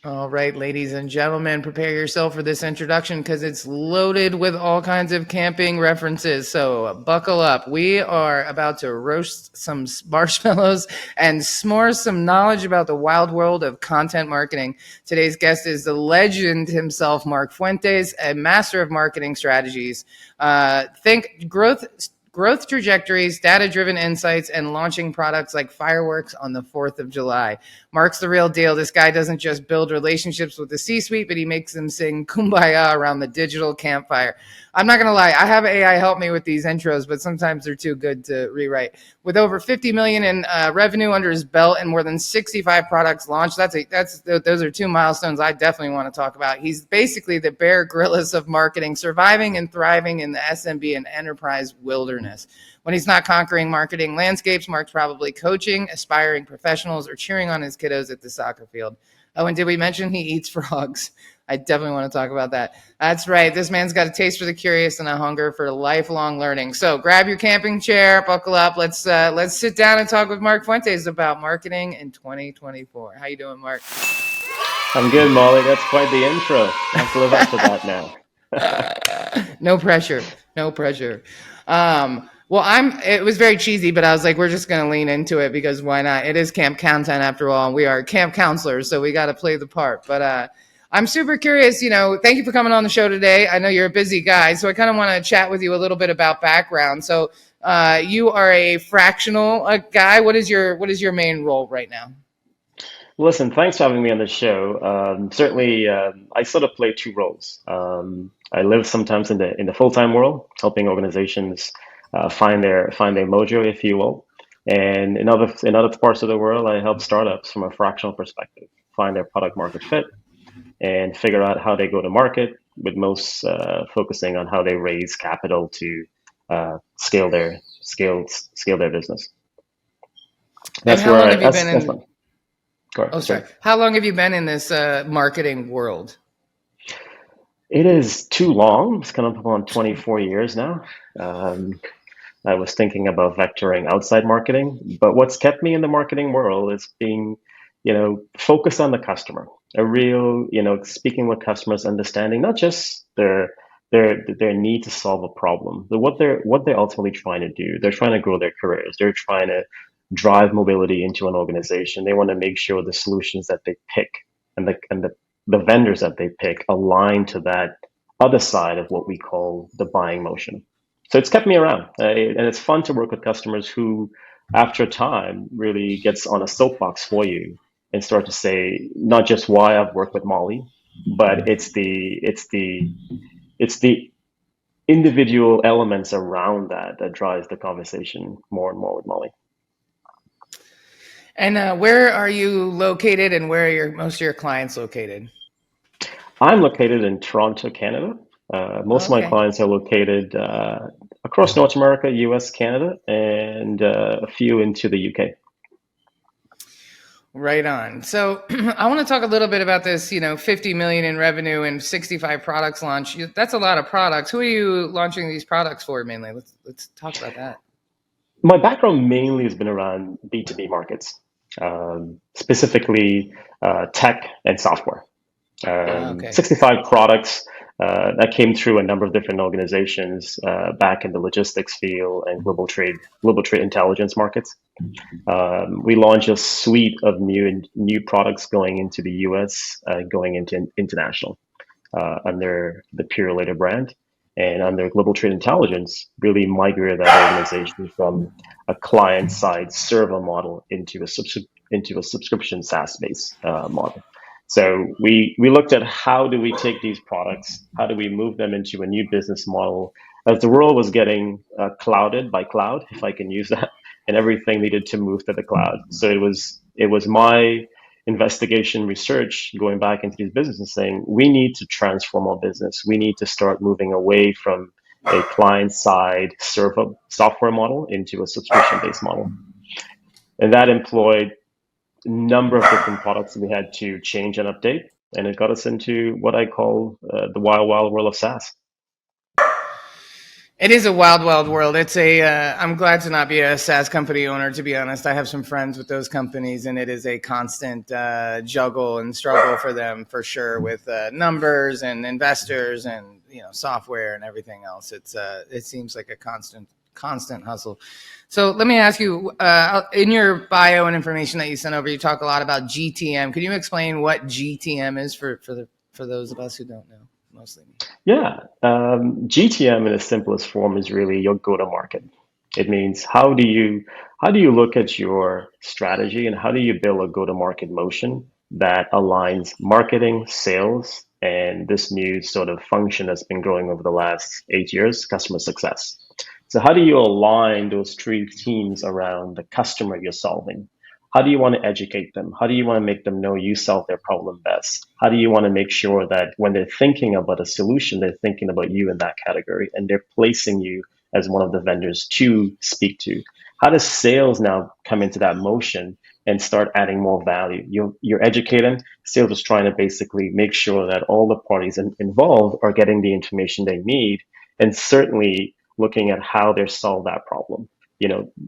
All right, ladies and gentlemen, prepare yourself for this introduction because it's loaded with all kinds of camping references. So buckle up. We are about to roast some marshmallows and s'more some knowledge about the wild world of content marketing. Today's guest is the legend himself, Marc Fuentes, a master of marketing strategies. Think growth trajectories, data-driven insights, and launching products like fireworks on the 4th of July. Marc's the real deal. This guy doesn't just build relationships with the C-suite, but he makes them sing kumbaya around the digital campfire. I'm not going to lie. I have AI help me with these intros, but sometimes they're too good to rewrite. With over 50 million in revenue under his belt and more than 65 products launched, those are two milestones I definitely want to talk about. He's basically the Bear Grylls of marketing, surviving and thriving in the SMB and enterprise wilderness. When he's not conquering marketing landscapes, Marc's probably coaching aspiring professionals or cheering on his kiddos at the soccer field. Oh, and did we mention he eats frogs? I definitely want to talk about that. That's right. This man's got a taste for the curious and a hunger for lifelong learning. So grab your camping chair, buckle up. Let's sit down and talk with Marc Fuentes about marketing in 2024. How you doing, Marc? I'm good, Molly. That's quite the intro. I have to live up to that now. No pressure. No pressure. It was very cheesy, but I was like, we're just going to lean into it because why not? It is camp content after all. And we are camp counselors, so we got to play the part. But I'm super curious, thank you for coming on the show today. I know you're a busy guy, so I kind of want to chat with you a little bit about background. So you are a fractional guy. What is your main role right now? Listen, thanks for having me on the show. Certainly, I sort of play two roles. I live sometimes in the full-time world, helping organizations find their mojo, if you will. And in other parts of the world, I help startups from a fractional perspective find their product market fit and figure out how they go to market, with most focusing on how they raise capital to scale their business. And That's how where long I have you that's been that's in? my Go Oh, ahead, sorry. sorry. How long have you been in this marketing world? It is too long. It's coming up on 24 years now. Um, I was thinking about vectoring outside marketing, but what's kept me in the marketing world is being, focused on the customer. A real, speaking with customers, understanding not just their need to solve a problem, but what they're ultimately trying to do. They're trying to grow their careers. They're trying to drive mobility into an organization. They want to make sure the solutions that they pick and the vendors that they pick align to that other side of what we call the buying motion. So it's kept me around, and it's fun to work with customers who, after a time, really gets on a soapbox for you and start to say not just why I've worked with Molly, but it's the individual elements around that drives the conversation more and more with Molly. And where are you located, and where are most of your clients located? I'm located in Toronto, Canada. Most of my Okay, clients are located across North America, US, Canada, and a few into the UK. right on. So I want to talk a little bit about this. 50 million in revenue and 65 products launched. That's a lot of products. Who are you launching these products for mainly? Let's talk about that. My background mainly has been around B2B markets, specifically tech and software. Okay. 65 products that came through a number of different organizations back in the logistics field and global trade intelligence markets. We launched a suite of new products going into the US, going into international under the Pure Later brand. And under Global Trade Intelligence, really migrated that organization from a client-side server model into a subscription SaaS-based model. So we looked at how do we take these products, how do we move them into a new business model as the world was getting clouded by cloud, if I can use that, and everything needed to move to the cloud. So it was my investigation research going back into these businesses saying we need to transform our business. We need to start moving away from a client side server software model into a subscription based model. And that employed a number of different products that we had to change and update. And it got us into what I call the wild, wild world of SaaS. It is a wild, wild world. It's a. I'm glad to not be a SaaS company owner. To be honest, I have some friends with those companies, and it is a constant juggle and struggle for them, for sure, with numbers and investors and software and everything else. It seems like a constant hustle. So let me ask you, in your bio and information that you sent over, you talk a lot about GTM. Can you explain what GTM is for those of us who don't know? Mostly me. Yeah, GTM in its simplest form is really your go-to-market. It means how do you look at your strategy and how do you build a go-to-market motion that aligns marketing, sales, and this new sort of function that's been growing over the last 8 years, customer success. So how do you align those three teams around the customer you're solving? How do you want to educate them? How do you want to make them know you solve their problem best? How do you want to make sure that when they're thinking about a solution, they're thinking about you in that category and they're placing you as one of the vendors to speak to? How does sales now come into that motion and start adding more value? You're educating. Sales is trying to basically make sure that all the parties involved are getting the information they need, and certainly looking at how they solve that problem.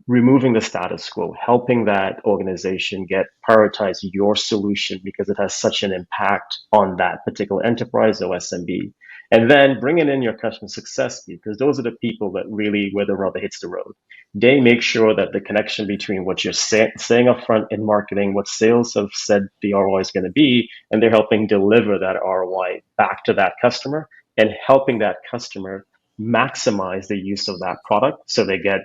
Removing the status quo, helping that organization get prioritize your solution because it has such an impact on that particular enterprise or SMB. And then bringing in your customer success because those are the people that really where the rubber hits the road. They make sure that the connection between what you're saying up front in marketing, what sales have said the ROI is going to be, and they're helping deliver that ROI back to that customer and helping that customer maximize the use of that product so they get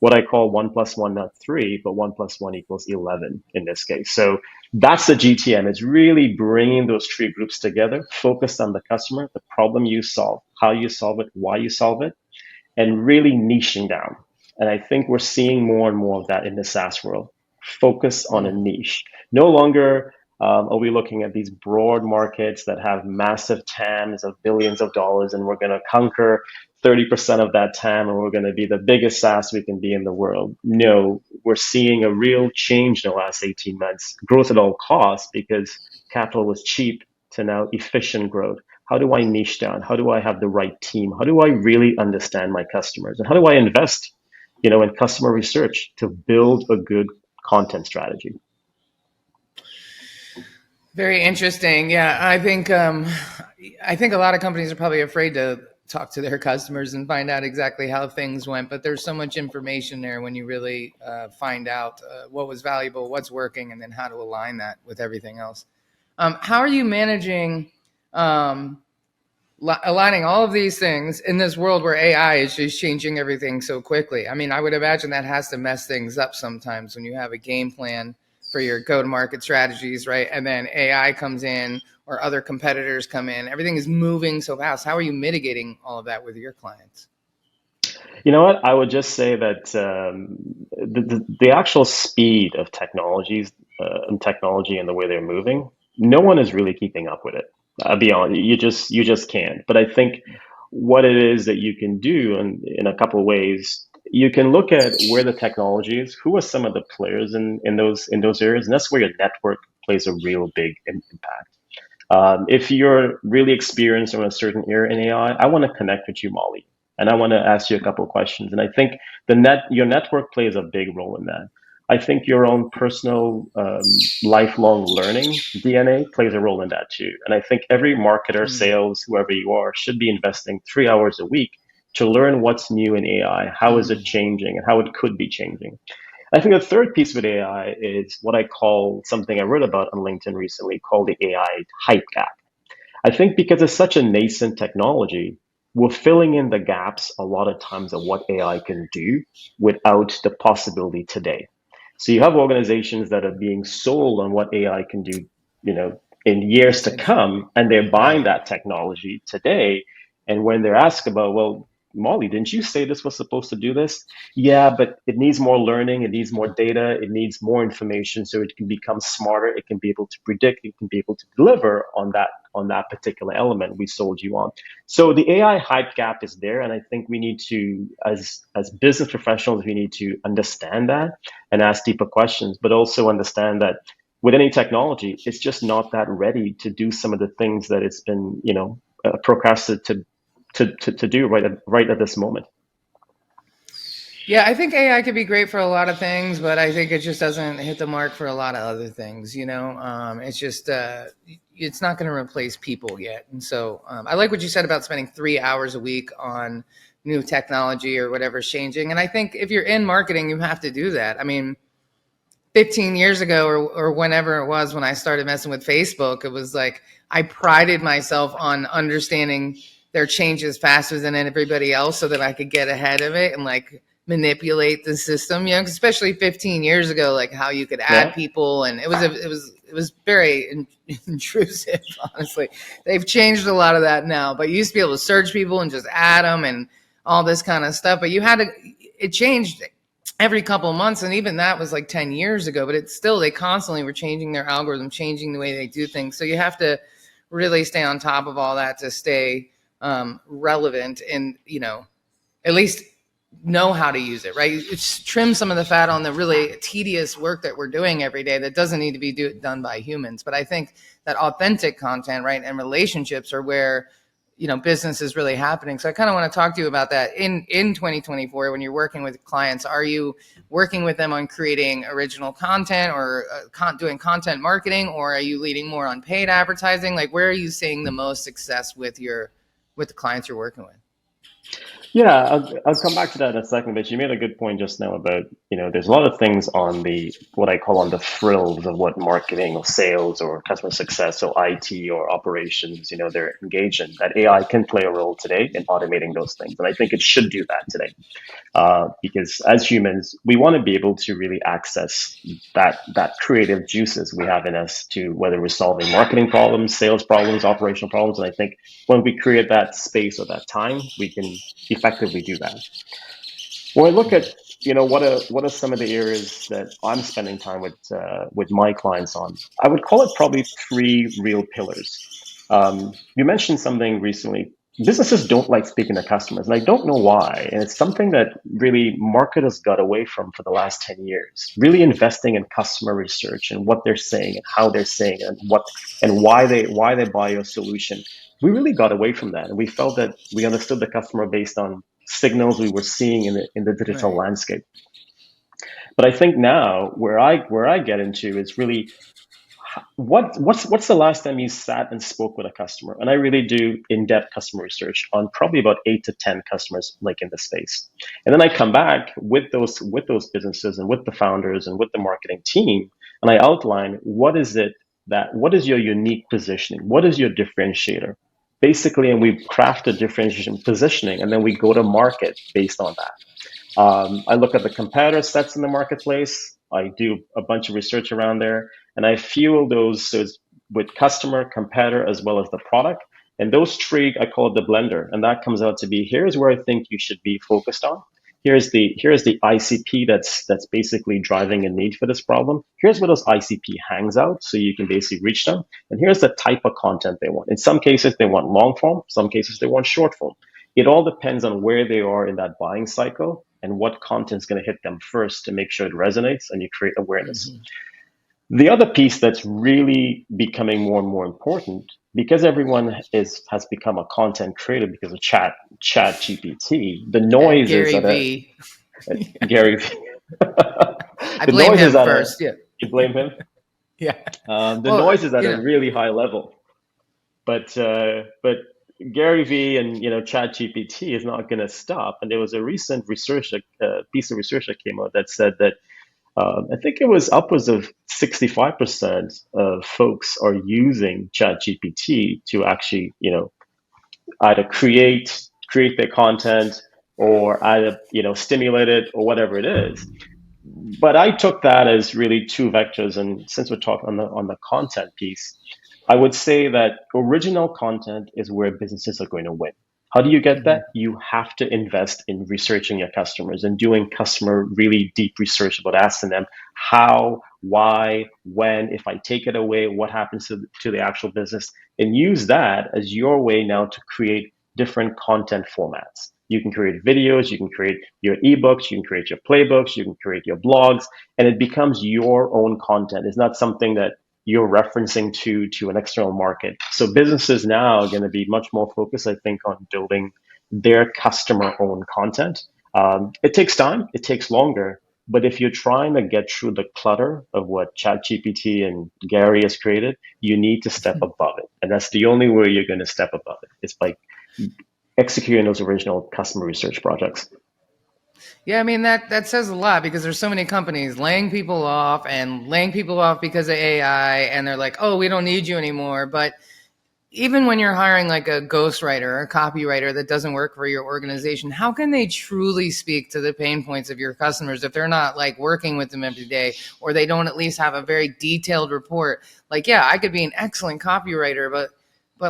what I call 1+1, not 3, but 1+1 equals 11 in this case. So that's the GTM. It's really bringing those three groups together, focused on the customer, the problem you solve, how you solve it, why you solve it, and really niching down. And I think we're seeing more and more of that in the SaaS world. Focus on a Mm. niche. No longer are we looking at these broad markets that have massive TAMs of billions of dollars and we're going to conquer 30% of that TAM and we're going to be the biggest SaaS we can be in the world. No, we're seeing a real change in the last 18 months. Growth at all costs because capital was cheap to now efficient growth. How do I niche down? How do I have the right team? How do I really understand my customers? And how do I invest, in customer research to build a good content strategy? Very interesting. Yeah, I think a lot of companies are probably afraid to talk to their customers and find out exactly how things went. But there's so much information there when you really find out what was valuable, what's working, and then how to align that with everything else. How are you managing um, aligning all of these things in this world where AI is just changing everything so quickly? I mean, I would imagine that has to mess things up sometimes when you have a game plan for your go-to-market strategies, right? And then AI comes in or other competitors come in. Everything is moving so fast. How are you mitigating all of that with your clients? You know what? I would just say that the actual speed of technologies and technology and the way they're moving, no one is really keeping up with it. I'll be honest, you just can't. But I think what it is that you can do in a couple of ways, you can look at where the technology is, who are some of the players in those areas, and that's where your network plays a real big impact. If you're really experienced in a certain area in AI, I want to connect with you, Molly, and I want to ask you a couple of questions. And I think your network plays a big role in that. I think your own personal lifelong learning DNA plays a role in that too. And I think every marketer, Mm, sales, whoever you are, should be investing 3 hours a week to learn what's new in AI, how is it mm, changing, and how it could be changing. I think the third piece with AI is what I call something I wrote about on LinkedIn recently called the AI hype gap. I think because it's such a nascent technology, we're filling in the gaps a lot of times of what AI can do without the possibility today. So you have organizations that are being sold on what AI can do, in years to potentially. come, and they're buying Right. that technology today. And when they're asked about, well, Molly, didn't you say this was supposed to do this? Yeah, but it needs more learning, it needs more data, it needs more information so it can become smarter, it can be able to predict, it can be able to deliver on that particular element we sold you on. So the AI hype gap is there, and I think we need to, as business professionals, we need to understand that and ask deeper questions, but also understand that with any technology, it's just not that ready to do some of the things that it's been, procrastinated to do right at this moment. Yeah, I think AI could be great for a lot of things, but I think it just doesn't hit the mark for a lot of other things. It's just it's not going to replace people yet. And so I like what you said about spending 3 hours a week on new technology or whatever's changing. And I think if you're in marketing, you have to do that. I mean, 15 years ago or whenever it was when I started messing with Facebook, it was like I prided myself on understanding their changes faster than everybody else so that I could get ahead of it and like manipulate the system, especially 15 years ago, like how you could add Yeah. people. And it was very intrusive, honestly. They've changed a lot of that now, but you used to be able to search people and just add them and all this kind of stuff. But it changed every couple of months, and even that was like 10 years ago, but it's still, they constantly were changing their algorithm, changing the way they do things. So you have to really stay on top of all that to stay relevant and at least know how to use it, right? It's trim some of the fat on the really tedious work that we're doing every day that doesn't need to be done by humans. But I think that authentic content, right, and relationships are where business is really happening. So I kind of want to talk to you about that in 2024 when you're working with clients. Are you working with them on creating original content or doing content marketing, or are you leading more on paid advertising? Like, where are you seeing the most success with the clients you're working with? Yeah, I'll come back to that in a second, but you made a good point just now about, there's a lot of things on the, what I call on the frills of what marketing or sales or customer success or IT or operations, they're engaged in, that AI can play a role today in automating those things. And I think it should do that today. Because as humans, we want to be able to really access that creative juices we have in us to whether we're solving marketing problems, sales problems, operational problems. And I think when we create that space or that time, we can effectively do that. When I look at what are some of the areas that I'm spending time with my clients on, I would call it probably three real pillars. You mentioned something recently. Businesses don't like speaking to customers, and I don't know why. And it's something that really marketers got away from for the last 10 years. Really investing in customer research and what they're saying and how they're saying it and why they buy your solution. We really got away from that, and we felt that we understood the customer based on signals we were seeing in the digital Right. landscape. But I think now where I get into is really what's the last time you sat and spoke with a customer? And I really do in-depth customer research on probably about 8 to 10 customers like in the space. And then I come back with those businesses and with the founders and with the marketing team, and I outline what is your unique positioning? What is your differentiator? Basically, and we craft a differentiation positioning, and then we go to market based on that. I look at the competitor sets in the marketplace. I do a bunch of research around there, and I fuel those so with customer, competitor, as well as the product. And those three, I call it the blender, and that comes out to be here's where I think you should be focused on. Here's the ICP that's basically driving a need for this problem. Here's where those ICP hangs out, so you can basically reach them. And here's the type of content they want. In some cases, they want long form. Some cases, they want short form. It all depends on where they are in that buying cycle and what content is going to hit them first to make sure it resonates and you create awareness. Mm-hmm. The other piece that's really becoming more and more important because everyone has become a content creator because of chat GPT. The noise is Gary at a V. Gary. I The blame noise is him at a. first. Yeah. You blame him. Yeah. The Well, noise is at a really high level, but Gary V and ChatGPT is not going to stop. And there was a recent piece of research that came out that said that I think it was upwards of 65% of folks are using ChatGPT to actually either create their content or either stimulate it or whatever it is. But I took that as really two vectors, and since we're talking on the content piece, I would say that original content is where businesses are going to win. How do you get mm-hmm. that? You have to invest in researching your customers and doing customer really deep research about asking them how, why, when, if I take it away, what happens to the actual business, and use that as your way now to create different content formats. You can create videos, you can create your ebooks, you can create your playbooks, you can create your blogs, and it becomes your own content. It's not something that you're referencing to an external market. So businesses now are going to be much more focused, I think, on building their customer owned content It takes time, it takes longer. But if you're trying to get through the clutter of what ChatGPT and Gary has created, you need to step above it. And that's the only way you're going to step above it. It's by executing those original customer research projects. Yeah, I mean that says a lot because there's so many companies laying people off and laying people off because of AI, and they're like, "Oh, we don't need you anymore." But even when you're hiring like a ghostwriter or a copywriter that doesn't work for your organization, how can they truly speak to the pain points of your customers if they're not like working with them every day, or they don't at least have a very detailed report? Like, yeah, I could be an excellent copywriter, but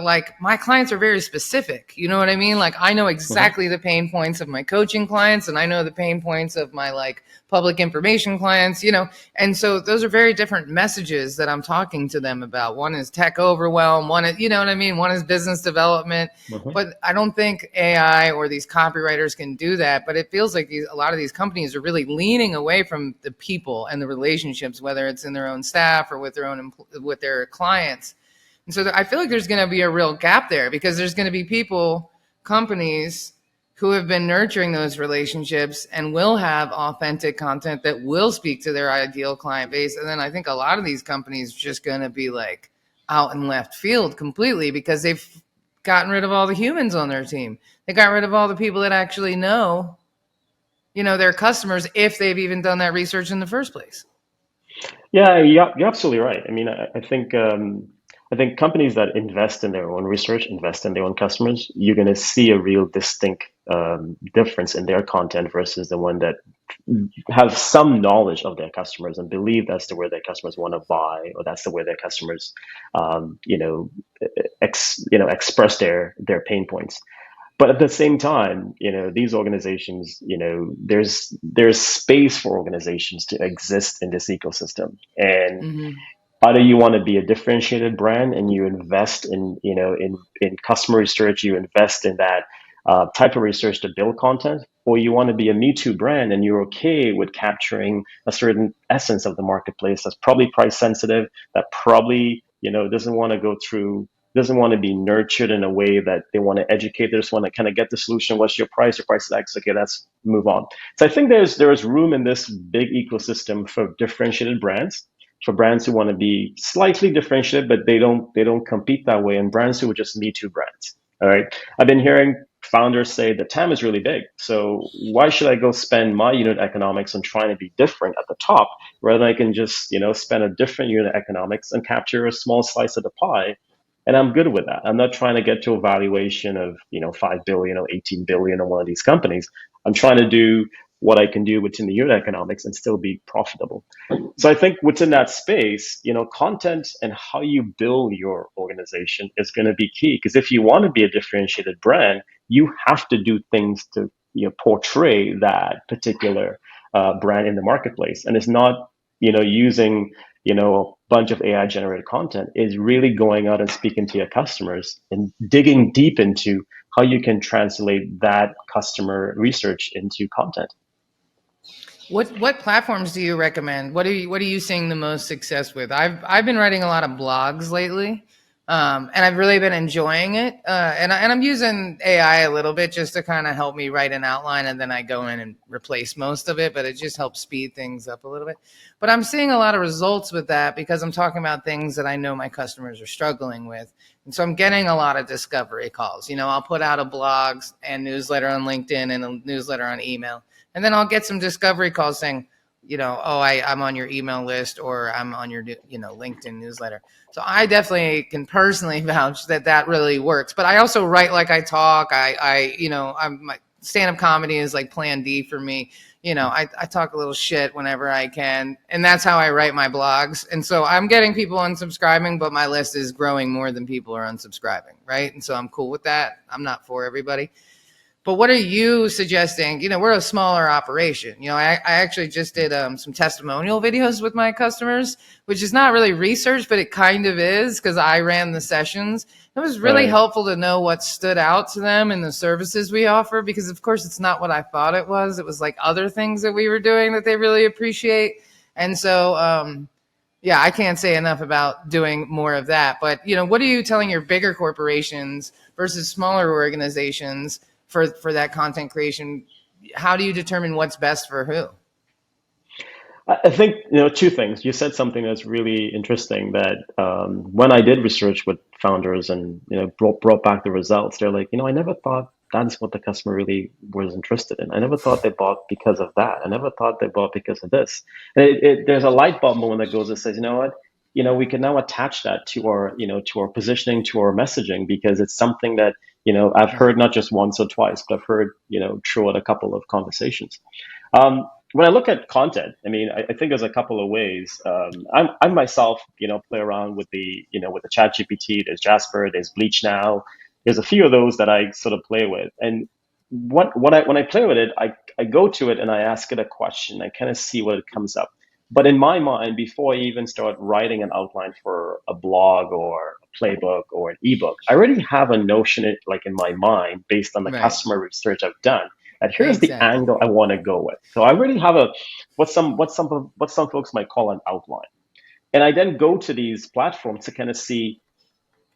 like my clients are very specific. You know what I mean? Like I know Mhm. exactly the pain points of my coaching clients, and I know the pain points of my like public information clients, and so those are very different messages that I'm talking to them about. One is tech overwhelm, one is, you know what I mean? One is business development. Mhm. But I don't think AI or these copywriters can do that. But it feels like a lot of these companies are really leaning away from the people and the relationships, whether it's in their own staff or with with their clients. And so I feel like there's going to be a real gap there because there's going to be people, companies who have been nurturing those relationships and will have authentic content that will speak to their ideal client base. And then I think a lot of these companies are just going to be like out in left field completely because they've gotten rid of all the humans on their team. They got rid of all the people that actually know, their customers if they've even done that research in the first place. Yeah, you're absolutely right. I mean, I think companies that invest in their own research, invest in their own customers, you're going to see a real distinct difference in their content versus the one that have some knowledge of their customers and believe that's the way their customers want to buy, or that's the way their customers, um, you know, express their pain points. But at the same time, these organizations, there's space for organizations to exist in this ecosystem. And Mm-hmm. either you want to be a differentiated brand and you invest in customer research, you invest in that type of research to build content, or you want to be a Me Too brand and you're okay with capturing a certain essence of the marketplace that's probably price sensitive, that probably doesn't want to go through, doesn't want to be nurtured in a way that they want to educate. They just want to kind of get the solution. What's your price? Your price is X. Okay, let's move on. So I think there's room in this big ecosystem for differentiated brands, for brands who want to be slightly differentiated, but they don't compete that way, and brands who are just Me Too brands. All right, I've been hearing founders say the TAM is really big, so why should I go spend my unit economics on trying to be different at the top rather than I can just spend a different unit economics and capture a small slice of the pie, and I'm good with that. I'm not trying to get to a valuation of 5 billion or 18 billion on one of these companies. I'm trying to do what I can do within the unit economics and still be profitable. So I think within that space, content and how you build your organization is going to be key. Because if you want to be a differentiated brand, you have to do things to portray that particular brand in the marketplace. And it's not using a bunch of AI generated content. Is really going out and speaking to your customers and digging deep into how you can translate that customer research into content. What platforms do you recommend? What are you seeing the most success with? I've been writing a lot of blogs lately, and I've really been enjoying it. And I'm using AI a little bit just to kind of help me write an outline, and then I go in and replace most of it. But it just helps speed things up a little bit. But I'm seeing a lot of results with that because I'm talking about things that I know my customers are struggling with, and so I'm getting a lot of discovery calls. I'll put out a blog and newsletter on LinkedIn and a newsletter on email, and then I'll get some discovery calls saying, oh, I'm on your email list or I'm on your, LinkedIn newsletter. So I definitely can personally vouch that that really works. But I also write like I talk. My stand-up comedy is like plan D for me. I talk a little shit whenever I can. And that's how I write my blogs. And so I'm getting people unsubscribing, but my list is growing more than people are unsubscribing. Right. And so I'm cool with that. I'm not for everybody. But what are you suggesting? We're a smaller operation. I actually just did some testimonial videos with my customers, which is not really research, but it kind of is because I ran the sessions. It was really Right. helpful to know what stood out to them in the services we offer because, of course, it's not what I thought it was. It was like other things that we were doing that they really appreciate. And so, yeah, I can't say enough about doing more of that. But, what are you telling your bigger corporations versus smaller organizations for that content creation? how do you determine what's best for who? I think, two things. You said something that's really interesting that when I did research with founders and brought back the results, they're like, I never thought that's what the customer really was interested in. I never thought they bought because of that. I never thought they bought because of this. And there's a light bulb moment that goes that says, you know what, we can now attach that to our, to our positioning, to our messaging, because it's something that I've Right. heard not just once or twice, but I've heard throughout a couple of conversations. When I look at content, I mean, I think there's a couple of ways. I myself, play around with with the Chat GPT. There's Jasper. There's Bleach now. There's a few of those that I sort of play with. And when I play with it, I go to it and I ask it a question. I kind of see what it comes up. But in my mind, before I even start writing an outline for a blog or a playbook or an ebook, I already have a notion like in my mind based on the Right. customer research I've done that here's the Exactly. angle I want to go with. So I already have a what some folks might call an outline, and I then go to these platforms to kind of see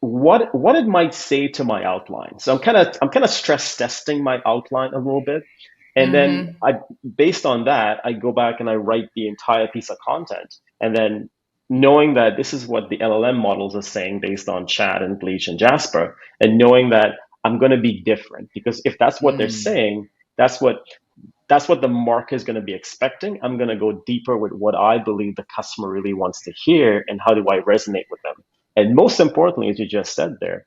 what it might say to my outline. So I'm kind of stress testing my outline a little bit, and then Mm-hmm. I based on that I go back and I write the entire piece of content, and then knowing that this is what the LLM models are saying based on Chat and Bleach and Jasper, and knowing that I'm going to be different because if that's what they're Mm. saying, that's what that's what the market is going to be expecting. I'm going to go deeper with what I believe the customer really wants to hear and how do I resonate with them. And most importantly, as you just said there,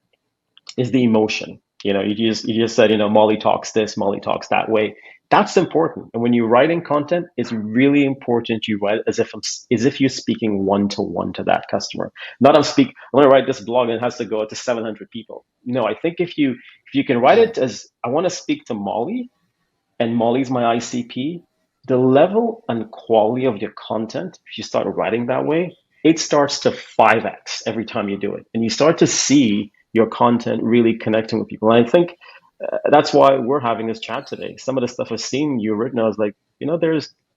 is the emotion. You just said, Molly talks this, Molly talks that way. That's important. And when you're writing content, it's really important you write as if you're speaking one to one to that customer. Not I'm going to write this blog and it has to go out to 700 people. No, I think if you can write Right. it as I want to speak to Molly, and Molly's my ICP, the level and quality of your content, if you start writing that way, it starts to 5x every time you do it. And you start to see your content really connecting with people. And I think that's why we're having this chat today. Some of the stuff I've seen you written, I was like,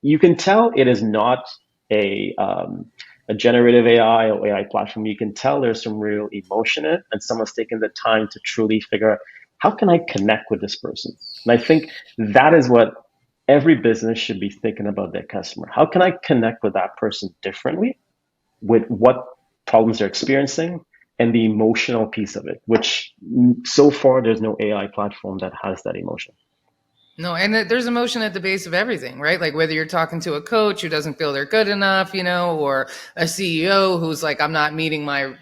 you can tell it is not a, um, a generative AI or AI platform. You can tell there's some real emotion in it, and someone's taken the time to truly figure out how can I connect with this person. And I think that is what every business should be thinking about their customer. How can I connect with that person differently with what problems they're experiencing and the emotional piece of it, which so far there's no AI platform that has that emotion. No, and there's emotion at the base of everything, right? Like whether you're talking to a coach who doesn't feel they're good enough, or a CEO who's like, I'm not meeting my,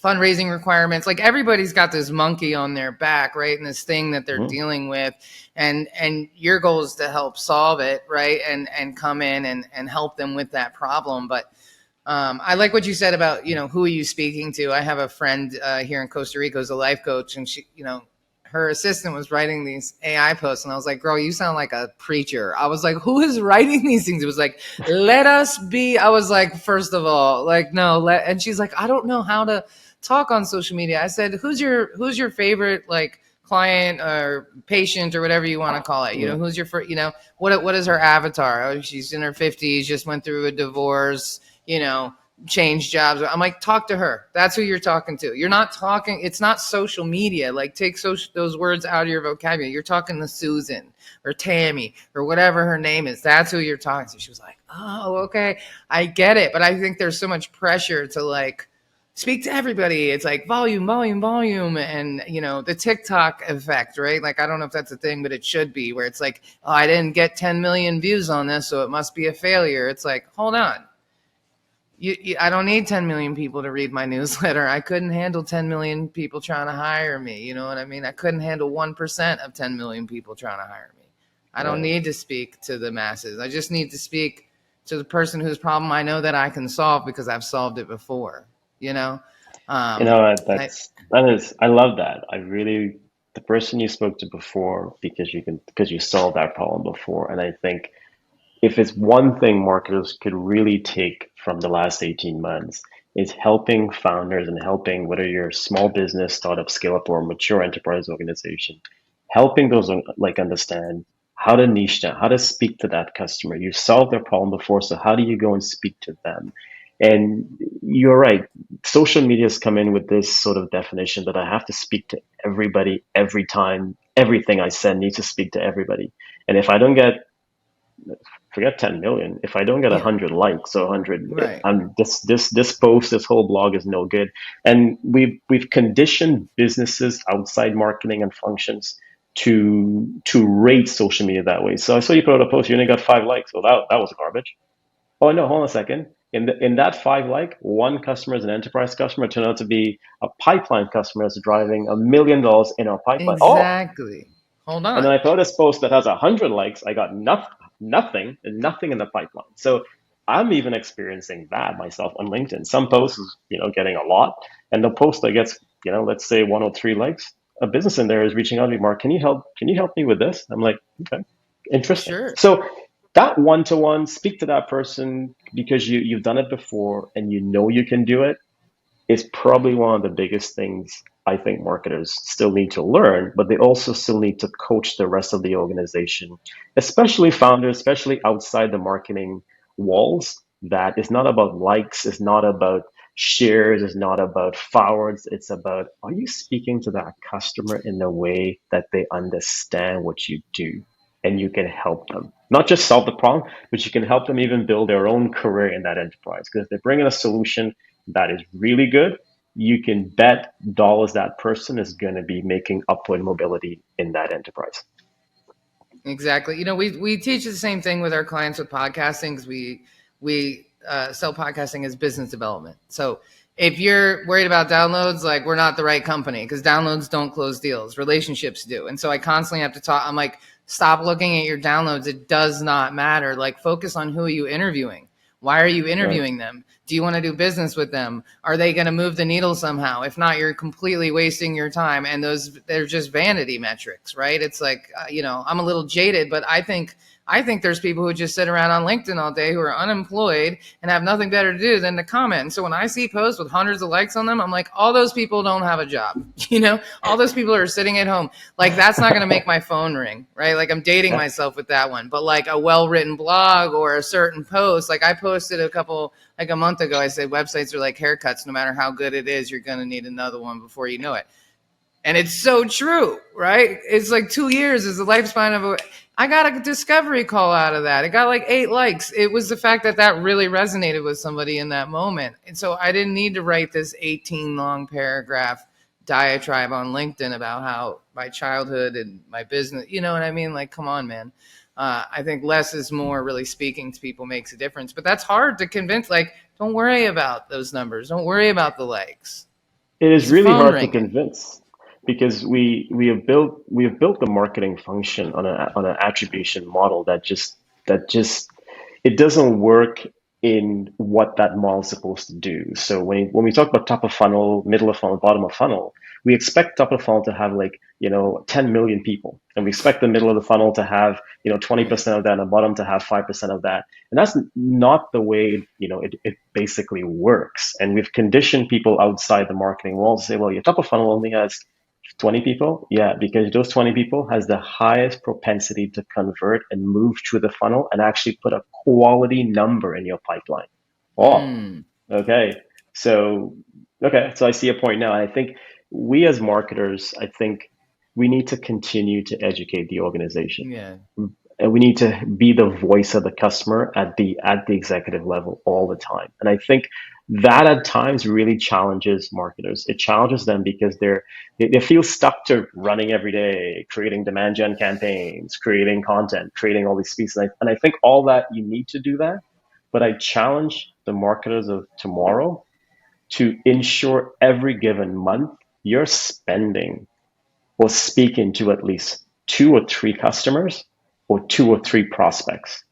fundraising requirements. Like everybody's got this monkey on their back, right? And this thing that they're Mm-hmm. dealing with. And your goal is to help solve it, right? And come in and help them with that problem. But I like what you said about, who are you speaking to? I have a friend here in Costa Rica who's a life coach, and she, her assistant was writing these AI posts, and I was like, "Girl, you sound like a preacher." I was like, "Who is writing these things?" It was like, "Let us be." I was like, first of all, like, no, and she's like, "I don't know how to talk on social media." I said, "Who's your favorite like client or patient or whatever you want to call it? Yeah. Who's your what is her avatar? Oh, she's in her 50s, just went through a divorce." Change jobs. I'm like, talk to her. That's who you're talking to. You're not talking, it's not social media. Like, take those words out of your vocabulary. You're talking to Susan or Tammy or whatever her name is. That's who you're talking to. She was like, oh, okay. I get it. But I think there's so much pressure to like speak to everybody. It's like volume, volume, volume. And, the TikTok effect, right? Like, I don't know if that's a thing, but it should be where it's like, oh, I didn't get 10 million views on this, so it must be a failure. It's like, hold on. I don't need 10 million people to read my newsletter. I couldn't handle 10 million people trying to hire me. You know what I mean? I couldn't handle 1% of 10 million people trying to hire me. I don't Yeah. need to speak to the masses. I just need to speak to the person whose problem I know that I can solve because I've solved it before, you know? I, I love that. I really the person you spoke to before because you solved that problem before. And I think if it's one thing marketers could really take from the last 18 months is helping founders and helping whether you're a small business, startup, scale up, or mature enterprise organization, helping those like understand how to niche down, how to speak to that customer. You solved their problem before, so how do you go and speak to them? And you're right. Social media has come in with this sort of definition that I have to speak to everybody every time. Everything I send needs to speak to everybody. And if I don't get, forget 10 million, if I don't get Yeah. 100 likes or 100, Right. I'm this post, this whole blog is no good. And we've conditioned businesses outside marketing and functions to rate social media that way. So I saw you put out a post, you only got 5 likes. Well, that was garbage. Oh no, hold on a second. In that 5 like, one customer is an enterprise customer, turned out to be a pipeline customer that's driving $1 million in our pipeline. Oh, Exactly. Hold and then on. I put this post that has 100 likes. I got nothing in the pipeline. So I'm even experiencing that myself on LinkedIn. Some posts is, getting a lot, and the post that gets, let's say 1 or 3 likes, a business in there is reaching out to me, Mark, can you help me with this? I'm like, okay, interesting. Sure. So that one-to-one, speak to that person because you've done it before and you know you can do it, is probably one of the biggest things I think marketers still need to learn, but they also still need to coach the rest of the organization, especially founders, especially outside the marketing walls. That is not about likes, it's not about shares, it's not about forwards. It's about, are you speaking to that customer in a way that they understand what you do and you can help them? Not just solve the problem, but you can help them even build their own career in that enterprise. Because if they bring in a solution that is really good, you can bet dollars that person is going to be making upward mobility in that enterprise. Exactly. We teach the same thing with our clients with podcasting because we sell podcasting as business development. So if you're worried about downloads, like we're not the right company because downloads don't close deals, relationships do. And so I constantly have to talk. I'm like, stop looking at your downloads. It does not matter. Like focus on who are you interviewing. Why are you Right. interviewing them? Do you want to do business with them? Are they going to move the needle somehow? If not, you're completely wasting your time. And they're just vanity metrics, right? It's like, I'm a little jaded, but I think there's people who just sit around on LinkedIn all day who are unemployed and have nothing better to do than to comment. And so when I see posts with hundreds of likes on them, I'm like, all those people don't have a job. All those people are sitting at home. Like that's not going to make my phone ring, right? Like I'm dating Yeah. myself with that one. But like a well-written blog or a certain post, like I posted like a month ago, I said websites are like haircuts. No matter how good it is, you're going to need another one before you know it. And it's so true, right? It's like 2 years is the lifespan of a. I got a discovery call out of that. It got like 8 likes. It was the fact that that really resonated with somebody in that moment. And so I didn't need to write this 18 long paragraph diatribe on LinkedIn about how my childhood and my business, you know what I mean? Like, come on, man. I think less is more. Really speaking to people makes a difference. But that's hard to convince. Like, don't worry about those numbers. Don't worry about the likes. It is Is the really phone hard to ringing? convince because we have built the marketing function on an attribution model that just it doesn't work in what that model is supposed to do. So when we talk about top of funnel, middle of funnel, bottom of funnel, we expect top of funnel to have like 10 million people, and we expect the middle of the funnel to have 20% of that, and the bottom to have 5% of that. And that's not the way it basically works. And we've conditioned people outside the marketing world to say, well, your top of funnel only has 20 people. Yeah, because those 20 people has the highest propensity to convert and move through the funnel and actually put a quality number in your pipeline. Oh, Mm, okay. So, okay. So I see a point now. I think we as marketers, I think we need to continue to educate the organization, yeah. and we need to be the voice of the customer at the executive level all the time. And I think that at times really challenges marketers. It challenges them because they feel stuck to running every day, creating demand gen campaigns, creating content, creating all these pieces. And I think all that, you need to do that. But I challenge the marketers of tomorrow to ensure every given month you're spending or speaking to at least 2 or 3 customers or 2 or 3 prospects,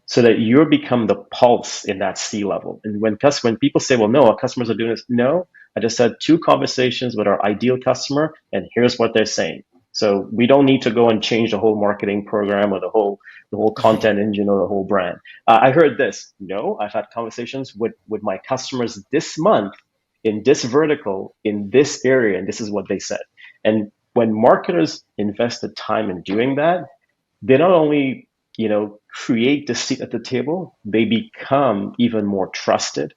so that you become the pulse in that C level. And when people say, well, no, our customers are doing this, no, I just had 2 conversations with our ideal customer, and here's what they're saying. So we don't need to go and change the whole marketing program or the whole content engine or the whole brand. I heard this. No, I've had conversations with my customers this month in this vertical, in this area, and this is what they said. And when marketers invest the time in doing that, they not only create the seat at the table, they become even more trusted,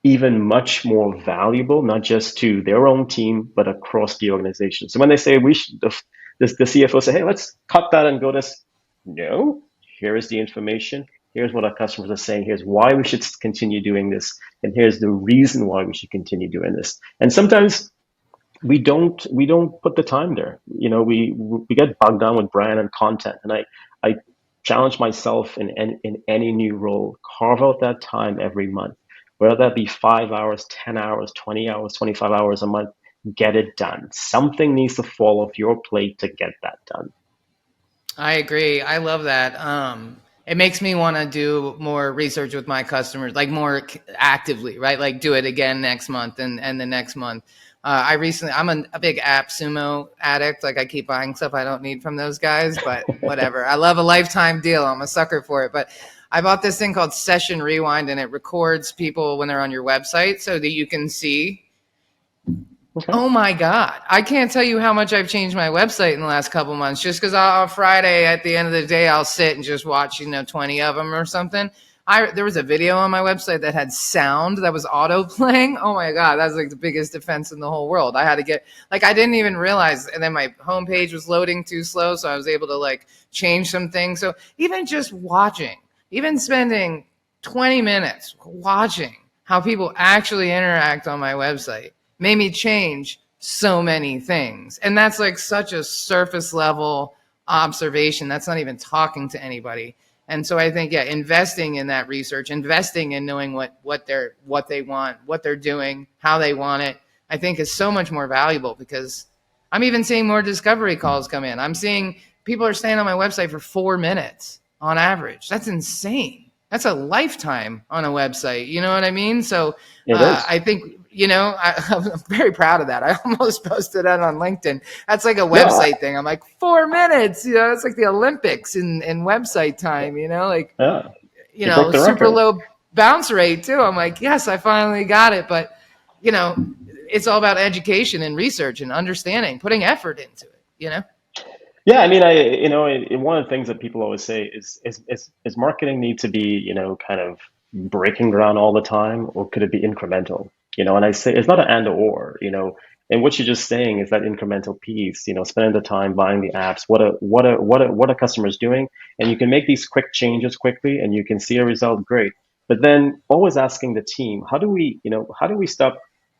even much more valuable, not just to their own team, but across the organization. So when they say we should, the CFO say, hey, let's cut that and go this. No, here is the information. Here's what our customers are saying. Here's why we should continue doing this. And here's the reason why we should continue doing this. And sometimes we don't put the time there. We get bogged down with brand and content. And I challenge myself in any new role, carve out that time every month, whether that be 5 hours, 10 hours, 20 hours, 25 hours a month. Get it done. Something needs to fall off your plate to get that done. I agree. I love that. It makes me want to do more research with my customers, like more actively, right? Like do it again next month and the next month. I'm a big AppSumo addict. Like I keep buying stuff I don't need from those guys, but whatever. I love a lifetime deal. I'm a sucker for it. But I bought this thing called Session Rewind, and it records people when they're on your website so that you can see. Okay. Oh my God. I can't tell you how much I've changed my website in the last couple months just because on Friday at the end of the day, I'll sit and just watch, 20 of them or something. There was a video on my website that had sound that was auto playing. Oh my God. That's like the biggest defense in the whole world. I had to get, like, I didn't even realize. And then my homepage was loading too slow. So I was able to like change some things. So even just watching, even spending 20 minutes watching how people actually interact on my website made me change so many things. And that's like such a surface level observation. That's not even talking to anybody. And so I think, yeah, investing in that research, investing in knowing what they want, what they're doing, how they want it, I think is so much more valuable because I'm even seeing more discovery calls come in. I'm seeing people are staying on my website for 4 minutes on average. That's insane. That's a lifetime on a website. You know what I mean? So It is. I think, I'm very proud of that. I almost posted that on LinkedIn. That's like a No, website thing. I'm like 4 minutes, it's like the Olympics in website time, yeah, you broke the super record. low bounce rate too. I'm like, yes, I finally got it. But, it's all about education and research and understanding, putting effort into it. Yeah, I mean, one of the things that people always say is marketing need to be, kind of breaking ground all the time, or could it be incremental? And I say it's not an and or, and what you're just saying is that incremental piece, spending the time buying the apps, what are customers doing, and you can make these quick changes quickly, and you can see a result, great. But then always asking the team, how do we stop,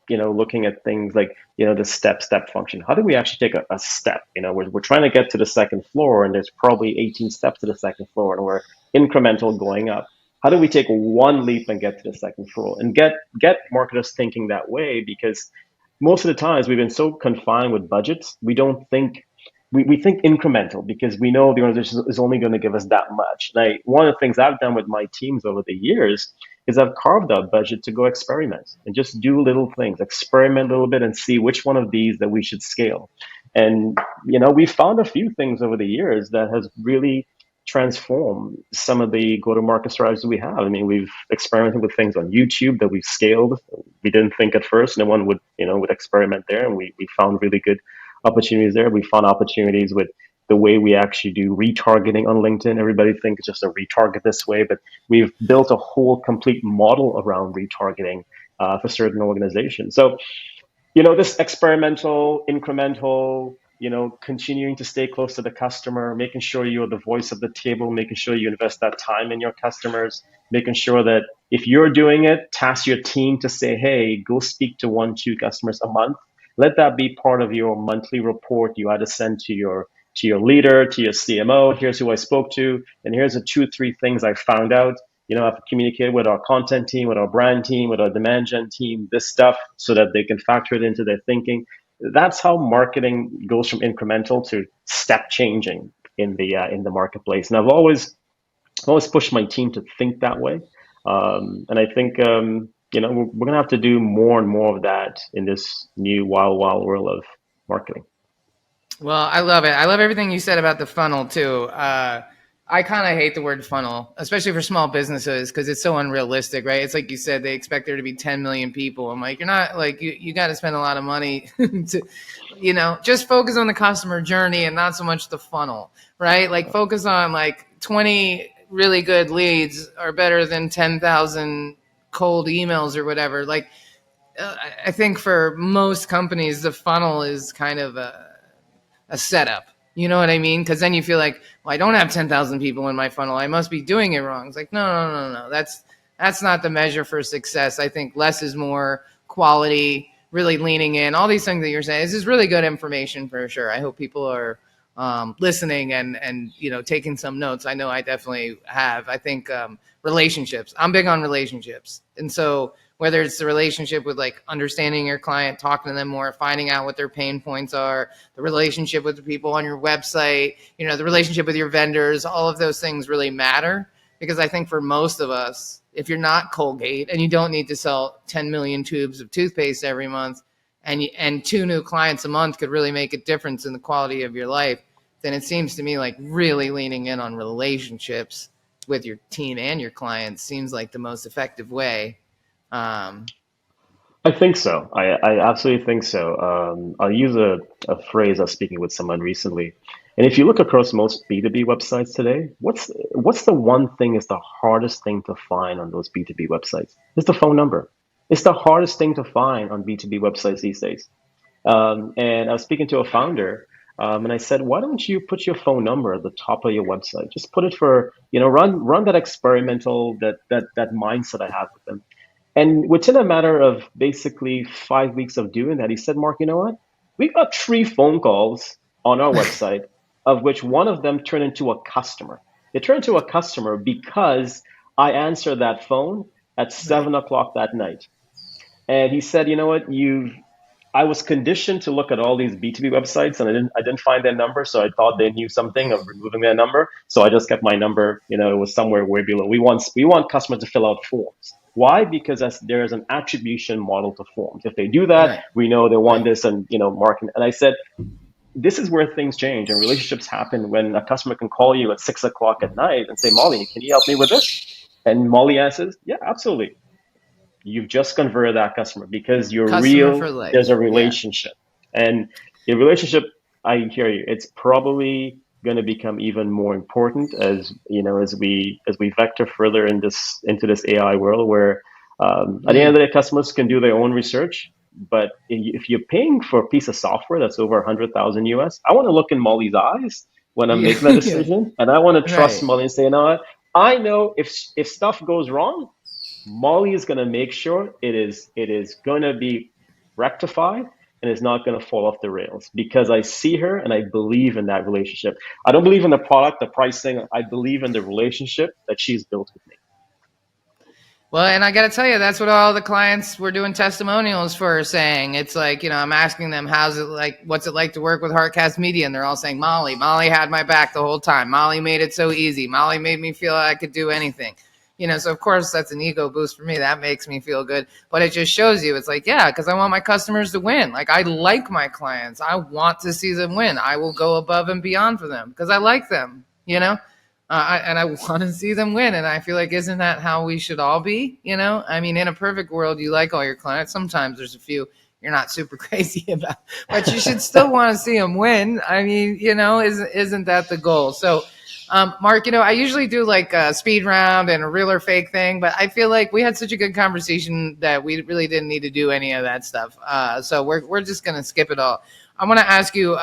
looking at things like the step function. How do we actually take a step? We're trying to get to the second floor, and there's probably 18 steps to the second floor, and we're incremental going up. How do we take one leap and get to the second floor and get marketers thinking that way? Because most of the times we've been so confined with budgets, we don't think we think incremental because we know the organization is only going to give us that much. Now, one of the things I've done with my teams over the years is I've carved out budget to go experiment and just do little things, experiment a little bit and see which one of these that we should scale. And, we found a few things over the years that has really transformed some of the go-to-market strategies we have. I mean, we've experimented with things on YouTube that we've scaled. We didn't think at first no one would experiment there, and we found really good opportunities there. We found opportunities with the way we actually do retargeting on LinkedIn. Everybody thinks it's just a retarget this way, but we've built a whole complete model around retargeting for certain organizations. So, this experimental, incremental, continuing to stay close to the customer, making sure you're the voice of the table, making sure you invest that time in your customers, making sure that if you're doing it, task your team to say, hey, go speak to 1-2 customers a month. Let that be part of your monthly report you either send to your leader, to your CMO. Here's who I spoke to, and here's the 2-3 things I found out. I've communicated with our content team, with our brand team, with our demand gen team, this stuff so that they can factor it into their thinking. That's how marketing goes from incremental to step changing in the marketplace. And I've always pushed my team to think that way. And I think we're gonna have to do more and more of that in this new wild world of marketing. Well, I love it. I love everything you said about the funnel too. I kind of hate the word funnel, especially for small businesses, because it's so unrealistic, right? It's like you said, they expect there to be 10 million people. I'm like, you're not like, you got to spend a lot of money to, just focus on the customer journey and not so much the funnel, right? Like focus on like 20 really good leads are better than 10,000 cold emails or whatever. Like, I think for most companies, the funnel is kind of a setup. You know what I mean? Because then you feel like, well, I don't have 10,000 people in my funnel. I must be doing it wrong. It's like, no, no, no, no. That's not the measure for success. I think less is more, quality, really leaning in. All these things that you're saying. This is really good information for sure. I hope people are listening and taking some notes. I know I definitely have. I think relationships. I'm big on relationships, and so whether it's the relationship with like understanding your client, talking to them more, finding out what their pain points are, the relationship with the people on your website, the relationship with your vendors, all of those things really matter. Because I think for most of us, if you're not Colgate and you don't need to sell 10 million tubes of toothpaste every month, and two new clients a month could really make a difference in the quality of your life, then it seems to me like really leaning in on relationships with your team and your clients seems like the most effective way. um, I think so. I absolutely think so. I'll use a phrase I was speaking with someone recently. And if you look across most B2B websites today, what's the one thing is the hardest thing to find on those B2B websites? It's the phone number. It's the hardest thing to find on B2B websites these days. And I was speaking to a founder, and I said, why don't you put your phone number at the top of your website? Just put it for, run that experimental, that mindset I have with them. And within a matter of basically 5 weeks of doing that, he said, Mark, you know what? We got 3 phone calls on our website, of which one of them turned into a customer. It turned into a customer because I answered that phone at right, 7 o'clock that night. And he said, you know what, I was conditioned to look at all these B2B websites and I didn't find their number. So I thought they knew something of removing their number. So I just kept my number, it was somewhere way below. We want customers to fill out forms. Why? Because there is an attribution model to forms. If they do that, right, we know they want right. this and, marketing. And I said, this is where things change and relationships happen when a customer can call you at 6 o'clock at night and say, Molly, can you help me with this? And Molly answers, yeah, absolutely. You've just converted that customer because you're Customer for real. There's a life. Yeah. relationship, and a relationship. I hear you. It's probably going to become even more important as we vector further into this AI world where at the end of Mm. the day, customers can do their own research. But if you're paying for a piece of software that's over 100,000 US, I want to look in Molly's eyes when I'm Yeah. making that Yeah. decision, and I want to trust Right. Molly and say, you know what? I know if stuff goes wrong, Molly is going to make sure it is going to be rectified and it's not going to fall off the rails because I see her and I believe in that relationship. I don't believe in the product, the pricing. I believe in the relationship that she's built with me. Well, and I got to tell you, that's what all the clients we're doing testimonials for are saying. It's like, I'm asking them, what's it like to work with Heartcast Media? And they're all saying, Molly had my back the whole time. Molly made it so easy. Molly made me feel like I could do anything. So of course that's an ego boost for me. That makes me feel good. But it just shows you, it's like, yeah, because I want my customers to win. Like, I like my clients. I want to see them win. I will go above and beyond for them because I like them. And I want to see them win. And I feel like, isn't that how we should all be? I mean, in a perfect world, you like all your clients. Sometimes there's a few you're not super crazy about, but you should still want to see them win. I mean, isn't that the goal? So, Mark, I usually do like a speed round and a real or fake thing, but I feel like we had such a good conversation that we really didn't need to do any of that stuff. So we're just gonna skip it all. I want to ask you,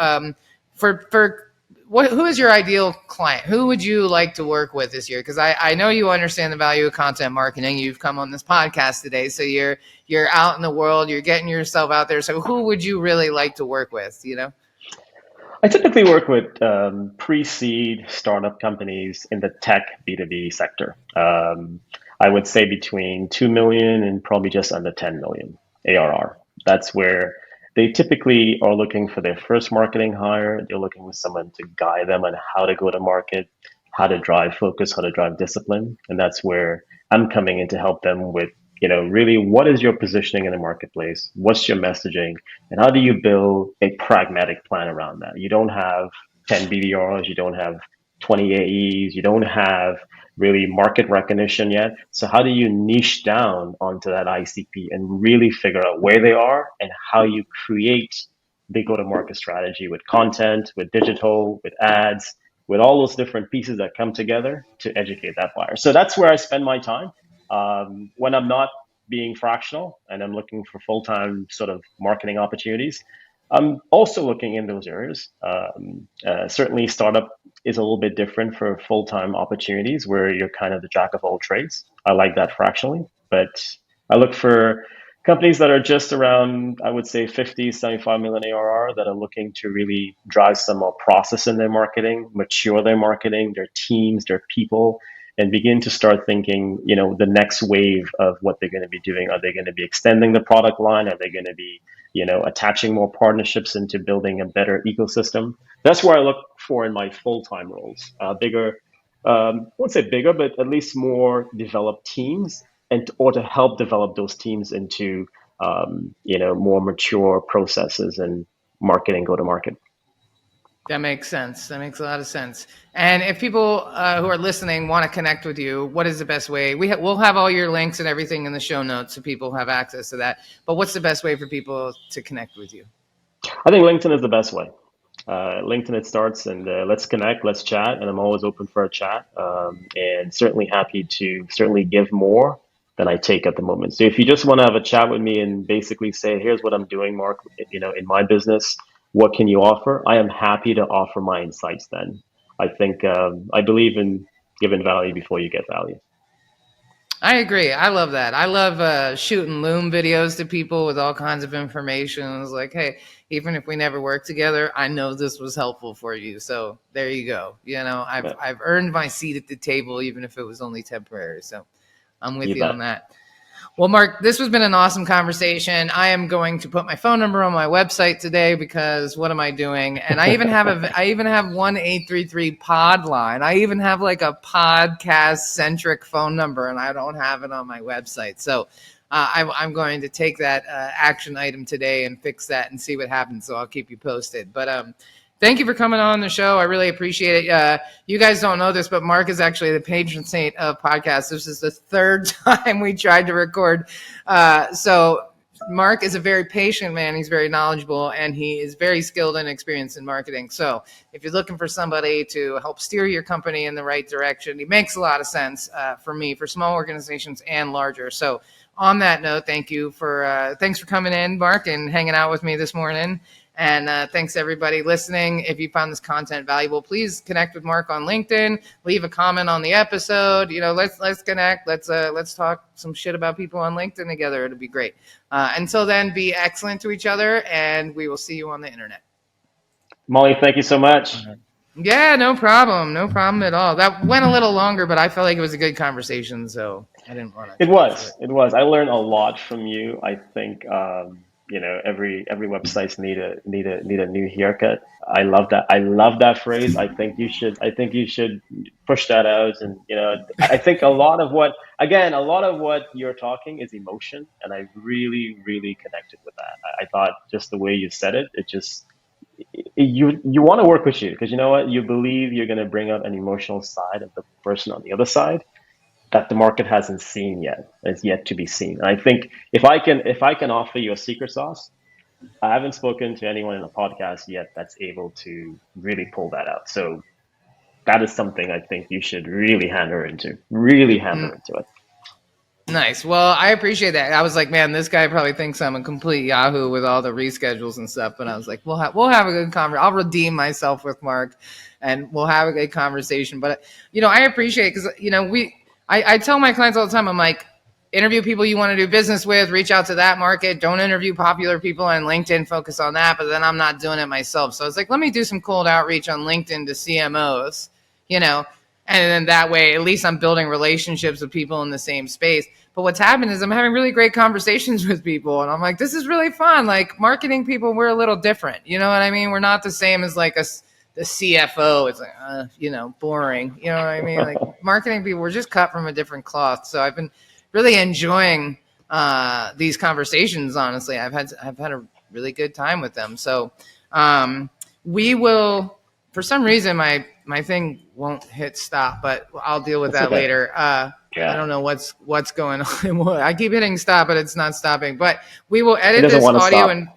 for who is your ideal client? Who would you like to work with this year? Because I know you understand the value of content marketing. You've come on this podcast today, so you're out in the world. You're getting yourself out there. So who would you really like to work with? I typically work with pre-seed startup companies in the tech B2B sector. I would say between 2 million and probably just under 10 million ARR. That's where they typically are looking for their first marketing hire. They're looking for someone to guide them on how to go to market, how to drive focus, how to drive discipline. And that's where I'm coming in to help them with, really what is your positioning in the marketplace? What's your messaging? And how do you build a pragmatic plan around that? You don't have 10 BDRs, you don't have 20 AEs, you don't have really market recognition yet. So how do you niche down onto that ICP and really figure out where they are and how you create the go-to-market strategy with content, with digital, with ads, with all those different pieces that come together to educate that buyer. So that's where I spend my time. When I'm not being fractional and I'm looking for full-time sort of marketing opportunities, I'm also looking in those areas. Certainly, startup is a little bit different for full-time opportunities where you're kind of the jack of all trades. I like that fractionally, but I look for companies that are just around, I would say, 50, 75 million ARR that are looking to really drive some more process in their marketing, mature their marketing, their teams, their people, and begin to start thinking, the next wave of what they're going to be doing. Are they going to be extending the product line? Are they going to be, attaching more partnerships into building a better ecosystem? That's where I look for in my full-time roles. Bigger, I won't say bigger, but at least more developed teams, or to help develop those teams into, more mature processes and marketing, go to market. That makes sense. That makes a lot of sense. And if people who are listening want to connect with you, what is the best way? We'll have all your links and everything in the show notes so people have access to that. But what's the best way for people to connect with you? I think LinkedIn is the best way. LinkedIn, it starts, and let's connect, let's chat, and I'm always open for a chat, and certainly happy to certainly give more than I take at the moment. So if you just want to have a chat with me and basically say, here's what I'm doing, Mark, in my business, what can you offer? I am happy to offer my insights then. I think I believe in giving value before you get value. I agree. I love that. I love shooting Loom videos to people with all kinds of information. It's like, hey, even if we never work together, I know this was helpful for you. So there you go. I've earned my seat at the table, even if it was only temporary. So I'm with you on that. Well, Mark, this has been an awesome conversation. I am going to put my phone number on my website today because what am I doing? And I even have 1-833 pod line. I even have like a podcast centric phone number, and I don't have it on my website. So I'm going to take that action item today and fix that and see what happens. So I'll keep you posted. But thank you for coming on the show. I really appreciate it. You guys don't know this, but Mark is actually the patron saint of podcasts. This is the third time we tried to record. So Mark is a very patient man. He's very knowledgeable, and he is very skilled and experienced in marketing. So if you're looking for somebody to help steer your company in the right direction, he makes a lot of sense for me, for small organizations and larger. So on that note, thanks for coming in, Mark, and hanging out with me this morning. And thanks everybody listening. If you found this content valuable, please connect with Mark on LinkedIn. Leave a comment on the episode. Let's connect. Let's talk some shit about people on LinkedIn together. It'll be great. Until then, be excellent to each other, and we will see you on the internet. Molly, thank you so much. Yeah, no problem. No problem at all. That went a little longer, but I felt like it was a good conversation, so I didn't want to. It was. I learned a lot from you. I think every website's need a new haircut. I love that. I love that phrase. I think you should push that out. And I think a lot of what you're talking is emotion, and I really, really connected with that. I thought just the way you said it, you want to work with you because you know what, you believe you're going to bring out an emotional side of the person on the other side that the market hasn't seen yet. It's yet to be seen. And I think if I can offer you a secret sauce, I haven't spoken to anyone in a podcast yet that's able to really pull that out. So that is something I think you should really hammer into. Really hammer into it. Nice. Well, I appreciate that. I was like, man, this guy probably thinks I'm a complete Yahoo with all the reschedules and stuff. But I was like, we'll have a good conversation. I'll redeem myself with Mark, and we'll have a good conversation. But I appreciate it because I tell my clients all the time, I'm like, interview people you want to do business with, reach out to that market. Don't interview popular people on LinkedIn, focus on that. But then I'm not doing it myself. So it's like, let me do some cold outreach on LinkedIn to CMOs, and then that way, at least I'm building relationships with people in the same space. But what's happened is I'm having really great conversations with people. And I'm like, this is really fun. Like marketing people, we're a little different. You know what I mean? We're not the same as like the CFO. It's like, boring. You know what I mean? Like marketing people, we're just cut from a different cloth. So I've been really enjoying these conversations. Honestly, I've had a really good time with them. So we will. For some reason, my thing won't hit stop, but I'll deal with that later. I don't know what's going on. I keep hitting stop, but it's not stopping. But we will edit this audio and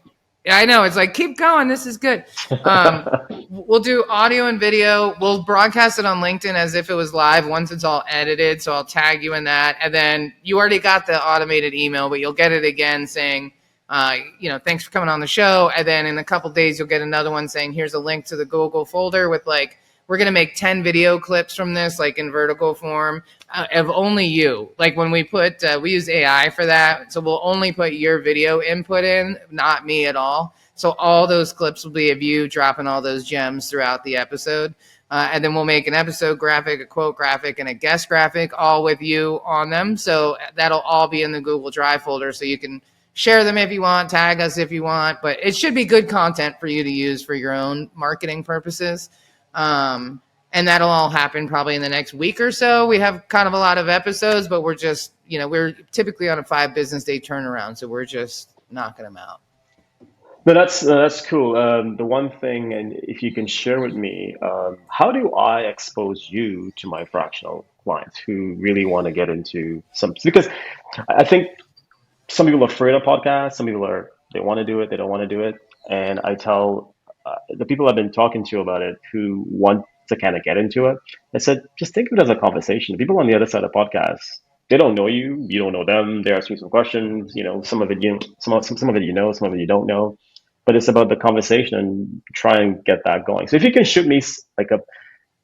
Yeah, I know. It's like, keep going. This is good. Um, we'll do audio and video. We'll broadcast it on LinkedIn as if it was live once it's all edited. So I'll tag you in that. And then you already got the automated email, but you'll get it again saying, thanks for coming on the show. And then in a couple days, you'll get another one saying, here's a link to the Google folder with like, we're going to make 10 video clips from this, like in vertical form, of only you. Like when we use AI for that. So we'll only put your video input in, not me at all. So all those clips will be of you dropping all those gems throughout the episode. And then we'll make an episode graphic, a quote graphic, and a guest graphic, all with you on them. So that'll all be in the Google Drive folder. So you can share them if you want, tag us if you want. But it should be good content for you to use for your own marketing purposes. And that'll all happen probably in the next week or so. We have kind of a lot of episodes, but we're just, we're typically on a 5 business day turnaround. So we're just knocking them out. No, that's cool. The one thing, and if you can share with me, how do I expose you to my fractional clients who really want to get into some? Because I think some people are afraid of podcasts. Some people are they want to do it, they don't want to do it. And I tell the people I've been talking to about it who want to kind of get into it, I said, just think of it as a conversation. The people on the other side of podcasts, they don't know you, you don't know them. They're asking some questions. Some of it some of it some of it you don't know. But it's about the conversation and try and get that going. So if you can shoot me like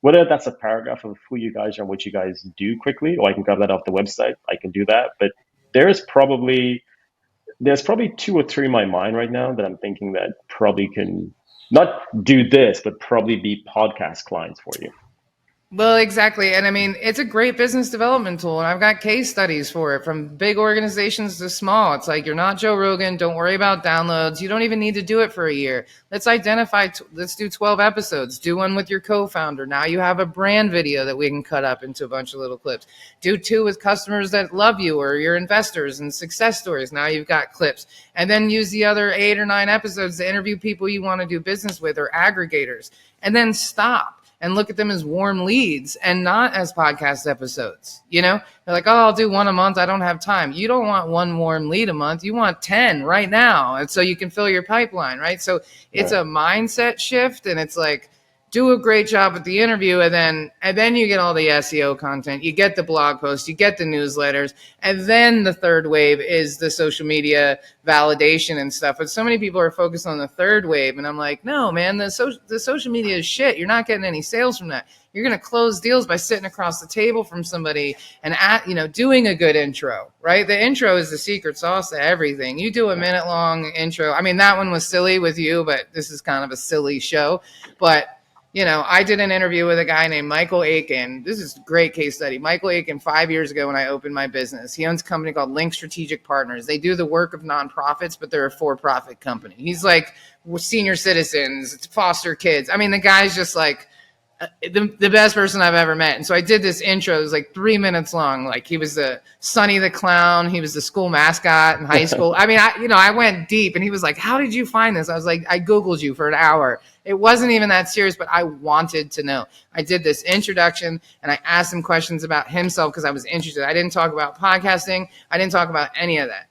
whether that's a paragraph of who you guys are and what you guys do quickly, or I can grab that off the website, I can do that. But there's probably there's probably 2 or 3 in my mind right now that I'm thinking that probably can not do this, but probably be podcast clients for you. Well, exactly. And I mean, it's a great business development tool. And I've got case studies for it from big organizations to small. It's like, you're not Joe Rogan. Don't worry about downloads. You don't even need to do it for a year. Let's do 12 episodes. Do one with your co-founder. Now you have a brand video that we can cut up into a bunch of little clips. Do 2 with customers that love you or your investors and success stories. Now you've got clips. And then use the other 8 or 9 episodes to interview people you want to do business with or aggregators. And then stop and look at them as warm leads and not as podcast episodes. They're like, oh, I'll do 1 a month. I don't have time. You don't want 1 warm lead a month. You want 10 right now. And so you can fill your pipeline, right? So it's a mindset shift, and it's like, do a great job with the interview, and then you get all the SEO content, you get the blog posts, you get the newsletters, and then the third wave is the social media validation and stuff. But so many people are focused on the third wave, and I'm like, no, man, the social media is shit. You're not getting any sales from that. You're going to close deals by sitting across the table from somebody and doing a good intro, right? The intro is the secret sauce to everything. You do a minute long intro. I mean, that one was silly with you, but this is kind of a silly show. But I did an interview with a guy named Michael Aiken. This is a great case study. Michael Aiken, 5 years ago when I opened my business, he owns a company called Link Strategic Partners. They do the work of nonprofits, but they're a for-profit company. He's like senior citizens, foster kids. I mean, the guy's just like the best person I've ever met. And so I did this intro. It was like 3 minutes long. Like, he was the Sonny the Clown. He was the school mascot in high school. I mean, I went deep, and he was like, how did you find this? I was like, I Googled you for an hour. It wasn't even that serious, but I wanted to know. I did this introduction, and I asked him questions about himself because I was interested. I didn't talk about podcasting. I didn't talk about any of that.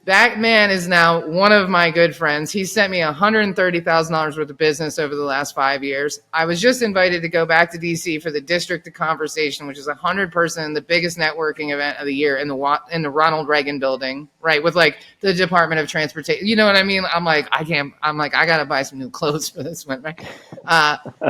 That man is now one of my good friends. He sent me $130,000 worth of business over the last 5 years. I was just invited to go back to DC for the District of Conversation, which is 100-person, the biggest networking event of the year in the Ronald Reagan building, right? With like the Department of Transportation. You know what I mean? I'm like, I got to buy some new clothes for this one, right?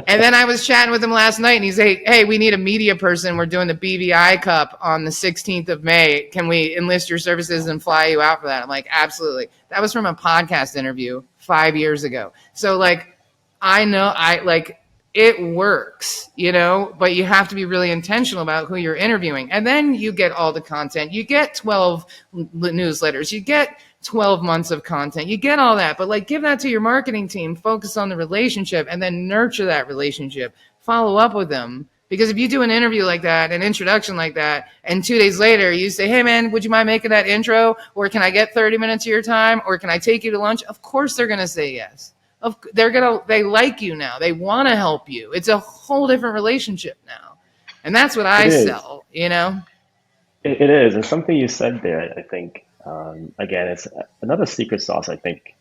And then I was chatting with him last night, and he's like, hey, we need a media person. We're doing the BVI Cup on the 16th of May. Can we enlist your services and fly you out for that? I'm like, absolutely. That was from a podcast interview 5 years ago. So like, it works, but you have to be really intentional about who you're interviewing. And then you get all the content. You get 12 newsletters. You get 12 months of content. You get all that, but like, give that to your marketing team, focus on the relationship, and then nurture that relationship. Follow up with them. Because if you do an interview like that, an introduction like that, and 2 days later you say, hey man, would you mind making that intro? Or can I get 30 minutes of your time? Or can I take you to lunch? Of course they're going to say yes. They like you now. They want to help you. It's a whole different relationship now. And that's what I sell, It is. And something you said there, I think, again, it's another secret sauce, I think,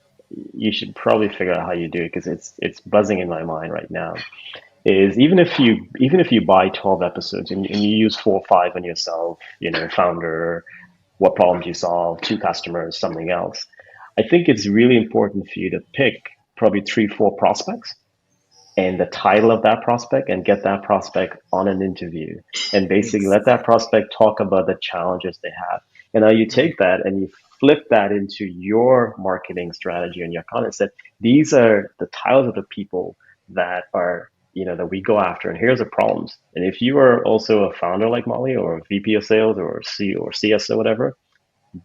you should probably figure out how you do it because it's buzzing in my mind right now. Is even if you buy 12 episodes and you use 4 or 5 on yourself, founder, what problems you solve, two customers, something else. I think it's really important for you to pick probably 3 or 4 prospects and the title of that prospect and get that prospect on an interview and basically let that prospect talk about the challenges they have. And now you take that and you flip that into your marketing strategy and your content set. These are the titles of the people that are, that we go after. And here's the problems. And if you are also a founder like Molly or a VP of sales or C or CS or whatever,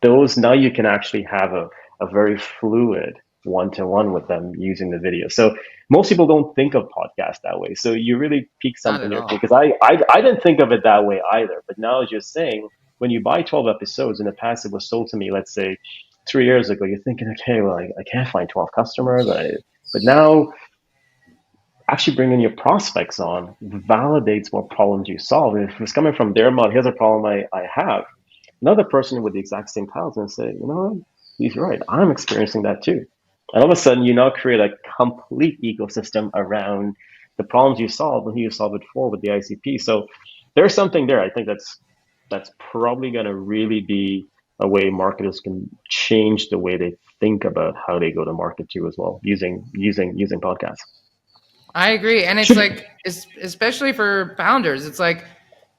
those now you can actually have a very fluid one-to-one with them using the video. So most people don't think of podcasts that way. So you really pique Not something at there all. because I didn't think of it that way either. But now as you're saying, when you buy 12 episodes in the past, it was sold to me, let's say 3 years ago, you're thinking, okay, well, I can't find 12 customers. But now actually bringing your prospects on validates what problems you solve. And if it's coming from their mouth, here's a problem I have. Another person with the exact same title is going to say, you know what, he's right. I'm experiencing that too. And all of a sudden, you now create a complete ecosystem around the problems you solve and who you solve it for with the ICP. So there's something there. I think that's probably going to really be a way marketers can change the way they think about how they go to market too as well, using podcasts. I agree. And it's like, especially for founders, it's like,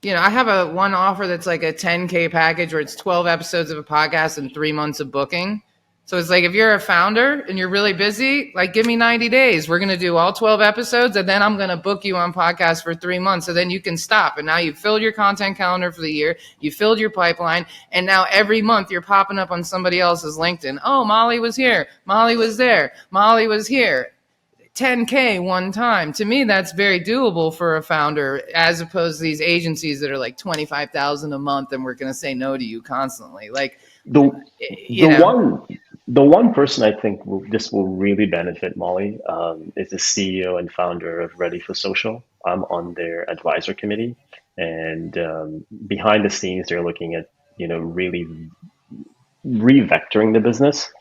I have one offer that's like a 10K package where it's 12 episodes of a podcast and 3 months of booking. So it's like, if you're a founder and you're really busy, like, give me 90 days. We're going to do all 12 episodes and then I'm going to book you on podcasts for 3 months. So then you can stop. And now you've filled your content calendar for the year. You filled your pipeline. And now every month you're popping up on somebody else's LinkedIn. Oh, Molly was here. Molly was there. Molly was here. 10K one time. To me, that's very doable for a founder, as opposed to these agencies that are like 25,000 a month and we're going to say no to you constantly. Like, The you the know, one the one person I think this will really benefit, Molly, is the CEO and founder of Ready for Social. I'm on their advisor committee, and behind the scenes, they're looking at really revectoring the business.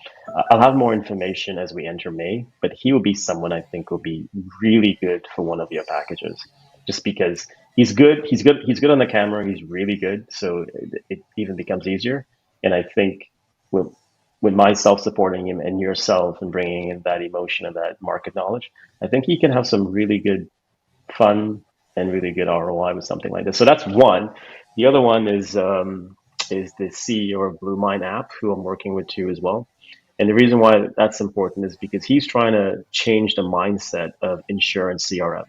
I'll have more information as we enter May, but he will be someone I think will be really good for one of your packages, just because he's good. He's good. He's good on the camera. He's really good, so it even becomes easier. And I think with myself supporting him and yourself and bringing in that emotion and that market knowledge, I think he can have some really good fun and really good ROI with something like this. So that's one. The other one is the CEO of Blue Mind app, who I'm working with too as well. And the reason why that's important is because he's trying to change the mindset of insurance CRM.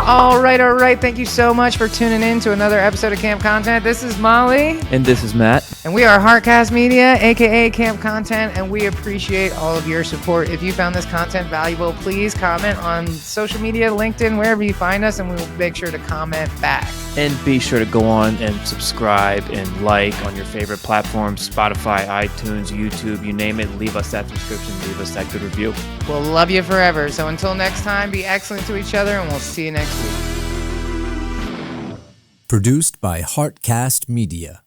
all right. Thank you so much for tuning in to another episode of Camp Content. This is Molly. And this is Matt. And we are Heartcast Media, aka Camp Content, and we appreciate all of your support. If you found this content valuable, please comment on social media, LinkedIn, wherever you find us, and we will make sure to comment back. And be sure to go on and subscribe and like on your favorite platforms, Spotify, iTunes, YouTube, you name it. Leave us that subscription, leave us that good review. We'll love you forever. So until next time, be excellent to each other, and we'll see you next week. Produced by Heartcast Media.